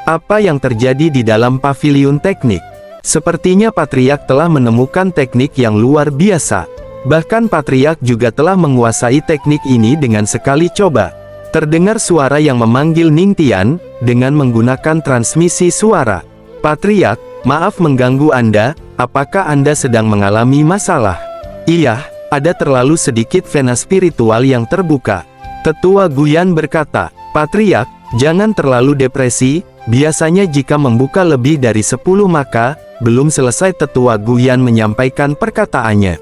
Apa yang terjadi di dalam paviliun teknik? Sepertinya Patriark telah menemukan teknik yang luar biasa. Bahkan Patriark juga telah menguasai teknik ini dengan sekali coba. Terdengar suara yang memanggil Ning Tian, dengan menggunakan transmisi suara. Patriark, maaf mengganggu Anda, apakah Anda sedang mengalami masalah? Iya, ada terlalu sedikit vena spiritual yang terbuka. Tetua Guyan berkata, Patriark, jangan terlalu depresi, biasanya jika membuka lebih dari 10 maka, belum selesai Tetua Guyan menyampaikan perkataannya.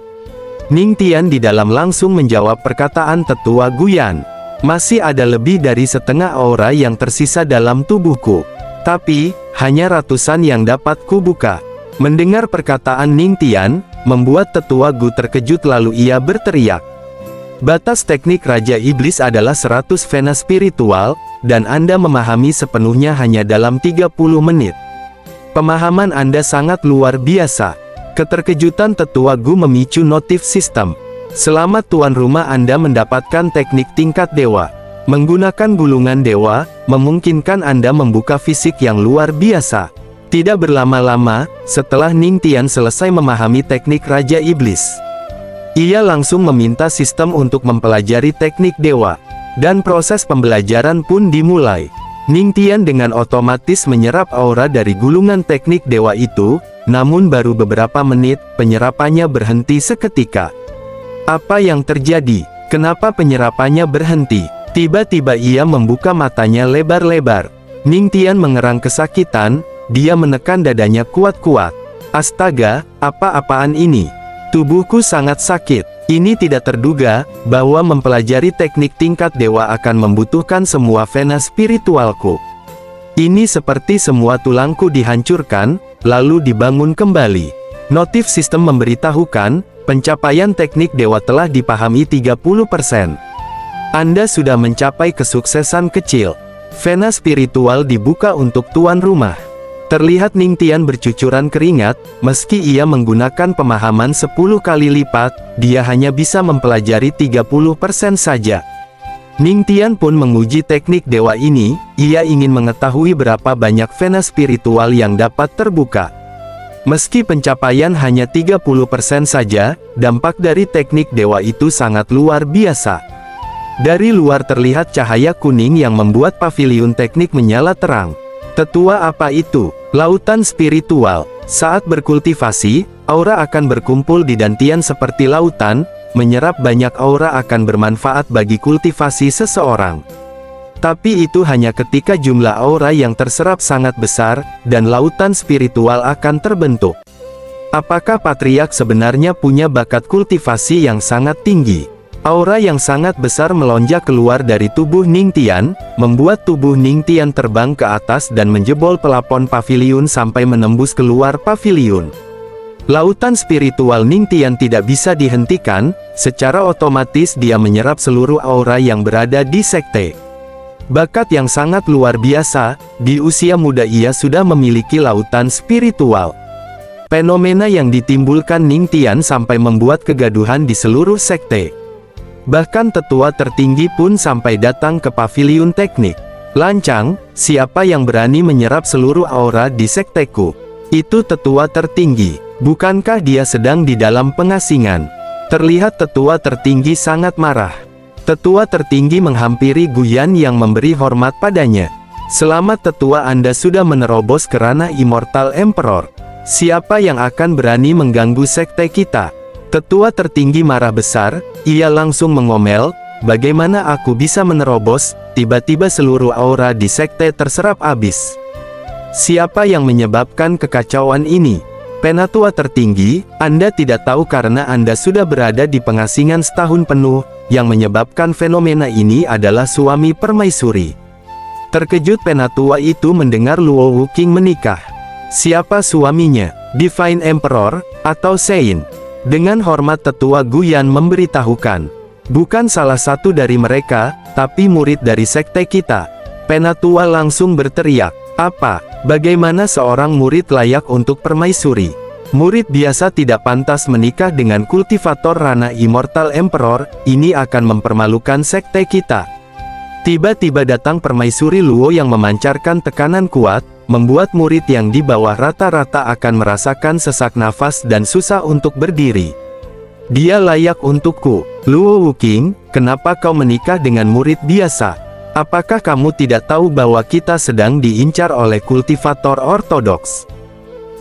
Ning Tian di dalam langsung menjawab perkataan Tetua Guyan. Masih ada lebih dari setengah aura yang tersisa dalam tubuhku. Tapi, hanya ratusan yang dapat kubuka. Mendengar perkataan Ning Tian, membuat Tetua Gu terkejut lalu ia berteriak. Batas teknik Raja Iblis adalah 100 vena spiritual, dan Anda memahami sepenuhnya hanya dalam 30 menit. Pemahaman Anda sangat luar biasa. Keterkejutan Tetua Gu memicu notif sistem. Selamat tuan rumah, Anda mendapatkan teknik tingkat dewa. Menggunakan gulungan dewa, memungkinkan Anda membuka fisik yang luar biasa. Tidak berlama-lama, setelah Ning Tian selesai memahami teknik Raja Iblis, ia langsung meminta sistem untuk mempelajari teknik dewa. Dan proses pembelajaran pun dimulai. Ning Tian dengan otomatis menyerap aura dari gulungan teknik dewa itu, namun baru beberapa menit, penyerapannya berhenti seketika. Apa yang terjadi? Kenapa penyerapannya berhenti? Tiba-tiba ia membuka matanya lebar-lebar. Ning Tian mengerang kesakitan, dia menekan dadanya kuat-kuat. Astaga, apa-apaan ini? Tubuhku sangat sakit. Ini tidak terduga, bahwa mempelajari teknik tingkat dewa akan membutuhkan semua vena spiritualku. Ini seperti semua tulangku dihancurkan, lalu dibangun kembali. Notif sistem memberitahukan, pencapaian teknik dewa telah dipahami 30%. Anda sudah mencapai kesuksesan kecil. Vena spiritual dibuka untuk tuan rumah. Terlihat Ning Tian bercucuran keringat, meski ia menggunakan pemahaman 10 kali lipat, dia hanya bisa mempelajari 30% saja. Ning Tian pun menguji teknik dewa ini, ia ingin mengetahui berapa banyak vena spiritual yang dapat terbuka. Meski pencapaian hanya 30% saja, dampak dari teknik dewa itu sangat luar biasa. Dari luar terlihat cahaya kuning yang membuat paviliun teknik menyala terang. Tetua apa itu? Lautan spiritual. Saat berkultivasi, aura akan berkumpul di dantian seperti lautan, menyerap banyak aura akan bermanfaat bagi kultivasi seseorang. Tapi itu hanya ketika jumlah aura yang terserap sangat besar, dan lautan spiritual akan terbentuk. Apakah Patriark sebenarnya punya bakat kultivasi yang sangat tinggi? Aura yang sangat besar melonjak keluar dari tubuh Ningtian, membuat tubuh Ningtian terbang ke atas dan menjebol pelapon paviliun sampai menembus keluar paviliun. Lautan spiritual Ningtian tidak bisa dihentikan, secara otomatis dia menyerap seluruh aura yang berada di sekte. Bakat yang sangat luar biasa, di usia muda ia sudah memiliki lautan spiritual. Fenomena yang ditimbulkan Ningtian sampai membuat kegaduhan di seluruh sekte. Bahkan tetua tertinggi pun sampai datang ke paviliun teknik. Lancang, siapa yang berani menyerap seluruh aura di sekteku? Itu tetua tertinggi. Bukankah dia sedang di dalam pengasingan? Terlihat tetua tertinggi sangat marah. Tetua tertinggi menghampiri Guyan yang memberi hormat padanya. Selamat tetua, Anda sudah menerobos ke ranah Immortal Emperor. Siapa yang akan berani mengganggu sekte kita? Tetua tertinggi marah besar, ia langsung mengomel, bagaimana aku bisa menerobos? Tiba-tiba seluruh aura di sekte terserap habis. Siapa yang menyebabkan kekacauan ini? Penatua tertinggi, Anda tidak tahu karena Anda sudah berada di pengasingan setahun penuh. Yang menyebabkan fenomena ini adalah suami permaisuri. Terkejut penatua itu mendengar Luo Wuking menikah. Siapa suaminya? Divine Emperor, atau Sein? Dengan hormat tetua Guyan memberitahukan. Bukan salah satu dari mereka, tapi murid dari sekte kita. Penatua langsung berteriak. Apa? Bagaimana seorang murid layak untuk permaisuri? Murid biasa tidak pantas menikah dengan kultivator ranah Immortal Emperor, ini akan mempermalukan sekte kita. Tiba-tiba datang permaisuri Luo yang memancarkan tekanan kuat, membuat murid yang di bawah rata-rata akan merasakan sesak nafas dan susah untuk berdiri. Dia layak untukku. Luo Wuking, kenapa kau menikah dengan murid biasa? Apakah kamu tidak tahu bahwa kita sedang diincar oleh kultivator ortodoks?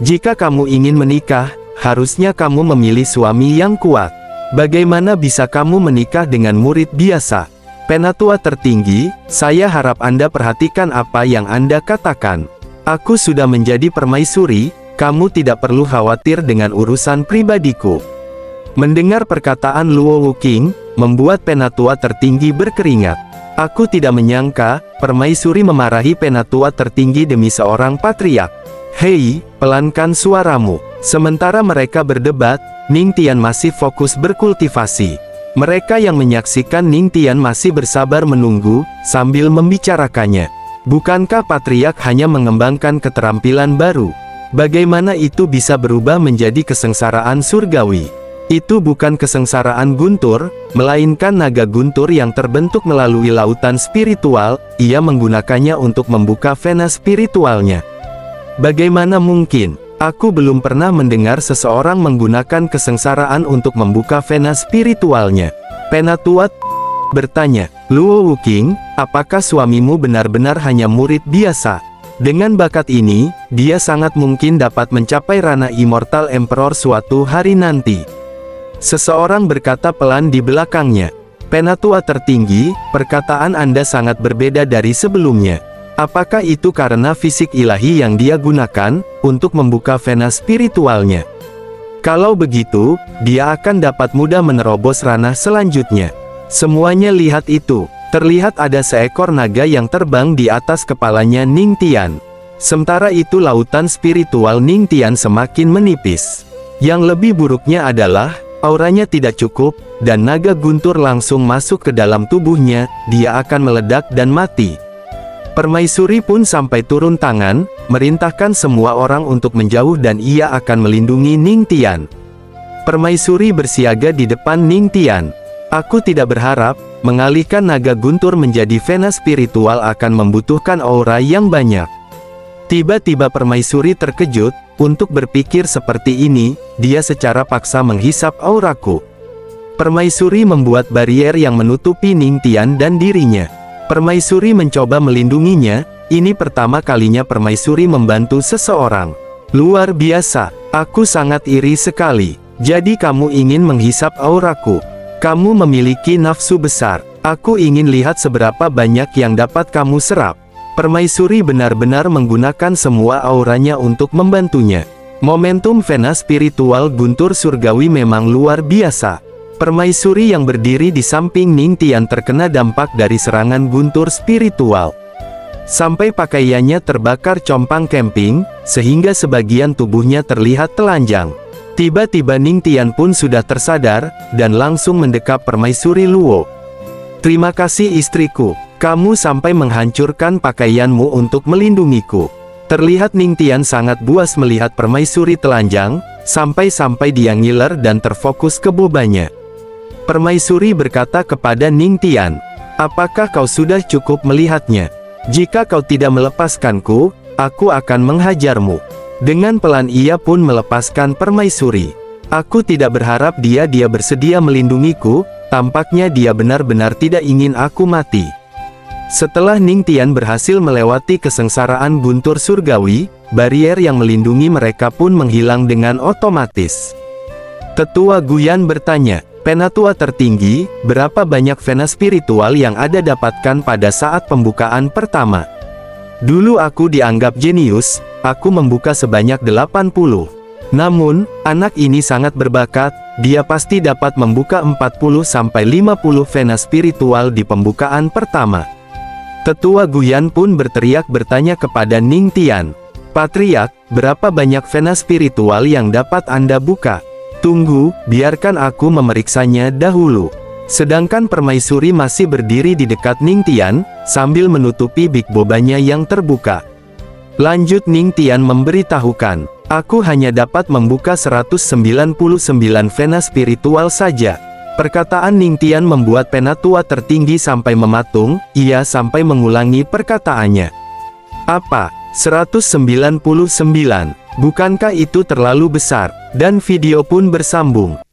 Jika kamu ingin menikah, harusnya kamu memilih suami yang kuat. Bagaimana bisa kamu menikah dengan murid biasa? Penatua tertinggi, saya harap Anda perhatikan apa yang Anda katakan. Aku sudah menjadi permaisuri, kamu tidak perlu khawatir dengan urusan pribadiku. Mendengar perkataan Luo Wuking, membuat penatua tertinggi berkeringat. Aku tidak menyangka, permaisuri memarahi penatua tertinggi demi seorang patriark. Hei, pelankan suaramu. Sementara mereka berdebat, Ningtian masih fokus berkultivasi. Mereka yang menyaksikan Ningtian masih bersabar menunggu, sambil membicarakannya. Bukankah patriark hanya mengembangkan keterampilan baru? Bagaimana itu bisa berubah menjadi kesengsaraan surgawi? Itu bukan kesengsaraan guntur, melainkan naga guntur yang terbentuk melalui lautan spiritual, ia menggunakannya untuk membuka vena spiritualnya. Bagaimana mungkin? Aku belum pernah mendengar seseorang menggunakan kesengsaraan untuk membuka vena spiritualnya. Penatua bertanya, Luo Wuking, apakah suamimu benar-benar hanya murid biasa? Dengan bakat ini, dia sangat mungkin dapat mencapai ranah Immortal Emperor suatu hari nanti. Seseorang berkata pelan di belakangnya. Penatua tertinggi, perkataan Anda sangat berbeda dari sebelumnya. Apakah itu karena fisik ilahi yang dia gunakan, untuk membuka vena spiritualnya? Kalau begitu, dia akan dapat mudah menerobos ranah selanjutnya. Semuanya lihat itu. Terlihat ada seekor naga yang terbang di atas kepalanya Ningtian. Sementara itu lautan spiritual Ningtian semakin menipis. Yang lebih buruknya adalah, auranya tidak cukup, dan naga guntur langsung masuk ke dalam tubuhnya, dia akan meledak dan mati. Permaisuri pun sampai turun tangan, merintahkan semua orang untuk menjauh dan ia akan melindungi Ningtian. Permaisuri bersiaga di depan Ningtian. Aku tidak berharap, mengalihkan naga guntur menjadi vena spiritual akan membutuhkan aura yang banyak. Tiba-tiba permaisuri terkejut, untuk berpikir seperti ini, dia secara paksa menghisap auraku. Permaisuri membuat barrier yang menutupi Ningtian dan dirinya. Permaisuri mencoba melindunginya, ini pertama kalinya permaisuri membantu seseorang. Luar biasa, aku sangat iri sekali. Jadi kamu ingin menghisap auraku. Kamu memiliki nafsu besar. Aku ingin lihat seberapa banyak yang dapat kamu serap. Permaisuri benar-benar menggunakan semua auranya untuk membantunya. Momentum Vena spiritual guntur surgawi memang luar biasa. Permaisuri yang berdiri di samping Ning Tian terkena dampak dari serangan guntur spiritual. Sampai pakaiannya terbakar compang camping, sehingga sebagian tubuhnya terlihat telanjang. Tiba-tiba Ning Tian pun sudah tersadar, dan langsung mendekap Permaisuri Luo. Terima kasih istriku, kamu sampai menghancurkan pakaianmu untuk melindungiku. Terlihat Ning Tian sangat buas melihat Permaisuri telanjang, sampai-sampai dia ngiler dan terfokus ke bobanya. Permaisuri berkata kepada Ning Tian, apakah kau sudah cukup melihatnya? Jika kau tidak melepaskanku, aku akan menghajarmu. Dengan pelan ia pun melepaskan Permaisuri. Aku tidak berharap dia bersedia melindungiku, tampaknya dia benar-benar tidak ingin aku mati. Setelah Ning Tian berhasil melewati kesengsaraan guntur surgawi, barier yang melindungi mereka pun menghilang dengan otomatis. Tetua Guyan bertanya, Penatua tertinggi, berapa banyak Vena spiritual yang Anda dapatkan pada saat pembukaan pertama? Dulu aku dianggap jenius, aku membuka sebanyak 80. Namun, anak ini sangat berbakat, dia pasti dapat membuka 40-50 Vena spiritual di pembukaan pertama. Tetua Guyan pun berteriak bertanya kepada Ning Tian, Patriark, berapa banyak Vena spiritual yang dapat Anda buka? Tunggu, biarkan aku memeriksanya dahulu. Sedangkan Permaisuri masih berdiri di dekat Ning Tian, sambil menutupi big bobanya yang terbuka. Lanjut Ning Tian memberitahukan, aku hanya dapat membuka 199 Vena spiritual saja. Perkataan Ning Tian membuat Penatua tertinggi sampai mematung, ia sampai mengulangi perkataannya. Apa? 199? Bukankah itu terlalu besar? Dan video pun bersambung.